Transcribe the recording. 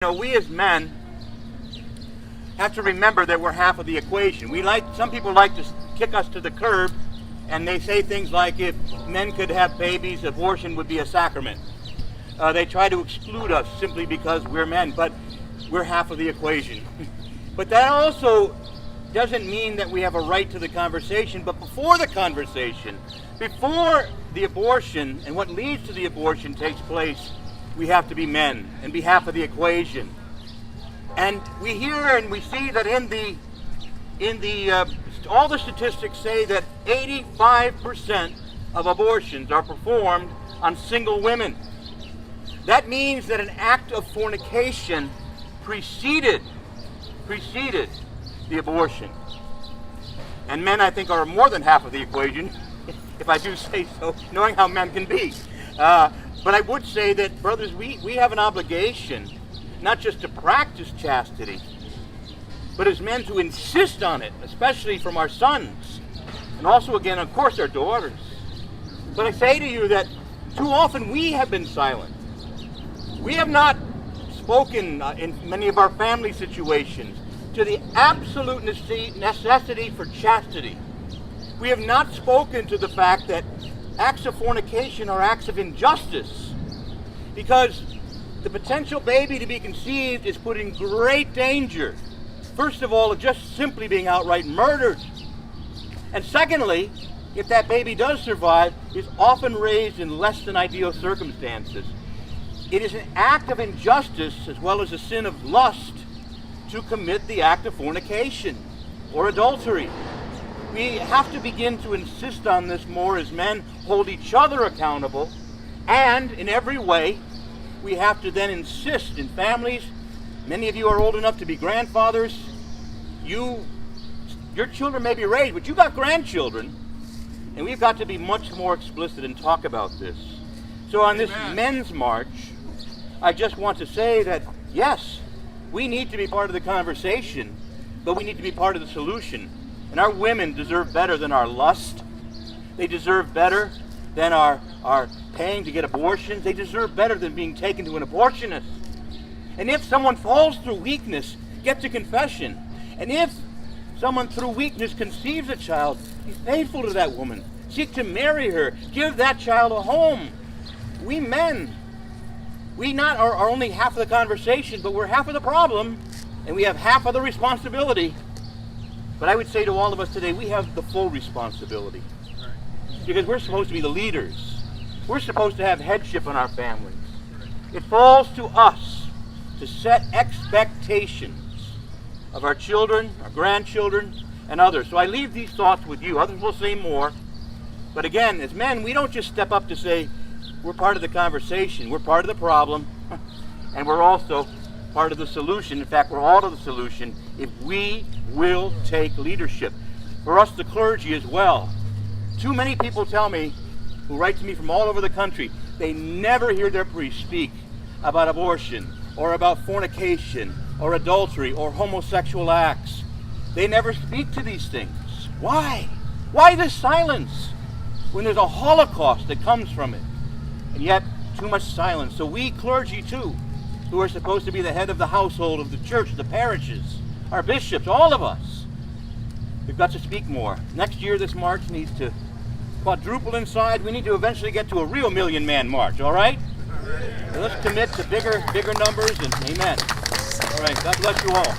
We as men have to remember that we're half of the equation. Some people like to kick us to the curb, and they say things like, if men could have babies, abortion would be a sacrament. They try to exclude us simply because we're men, but we're half of the equation. But that also doesn't mean that we have a right to the conversation. But before the conversation, before the abortion and what leads to the abortion takes place, we have to be men and be half of the equation. And we hear and we see that all the statistics say that 85% of abortions are performed on single women. That means that an act of fornication preceded the abortion. And men, I think, are more than half of the equation, if I do say so, knowing how men can be. But I would say that, brothers, we have an obligation not just to practice chastity, but as men to insist on it, especially from our sons, and also, again, of course, our daughters. But I say to you that too often we have been silent. We have not spoken in many of our family situations to the absolute necessity for chastity. We have not spoken to the fact that acts of fornication are acts of injustice, because the potential baby to be conceived is put in great danger. First of all, of just simply being outright murdered. And secondly, if that baby does survive, is often raised in less than ideal circumstances. It is an act of injustice as well as a sin of lust to commit the act of fornication or adultery. We have to begin to insist on this more as men, hold each other accountable, and in every way, we have to then insist in families. Many of you are old enough to be grandfathers. Your children may be raised, but you got grandchildren, and we've got to be much more explicit and talk about this. So on this Men's March, I just want to say that, yes, we need to be part of the conversation, but we need to be part of the solution. And our women deserve better than our lust. They deserve better than our paying to get abortions. They deserve better than being taken to an abortionist. And if someone falls through weakness, get to confession. And if someone through weakness conceives a child, be faithful to that woman. Seek to marry her. Give that child a home. We men, we not are only half of the conversation, but we're half of the problem, and we have half of the responsibility. But I would say to all of us today, we have the full responsibility. Because we're supposed to be the leaders. We're supposed to have headship in our families. It falls to us to set expectations of our children, our grandchildren, and others. So I leave these thoughts with you. Others will say more. But again, as men, we don't just step up to say, we're part of the conversation, we're part of the problem, and we're also part of the solution. In fact, we're all of the solution if we will take leadership. For us, the clergy as well. Too many people tell me, who write to me from all over the country, they never hear their priest speak about abortion or about fornication or adultery or homosexual acts. They never speak to these things. Why? Why this silence when there's a holocaust that comes from it? And yet, too much silence. So we clergy too, who are supposed to be the head of the household of the church, the parishes, our bishops, all of us, we've got to speak more. Next year, this march needs to quadruple in size. We need to eventually get to a real million-man march, all right? So let's commit to bigger numbers, and amen. All right, God bless you all.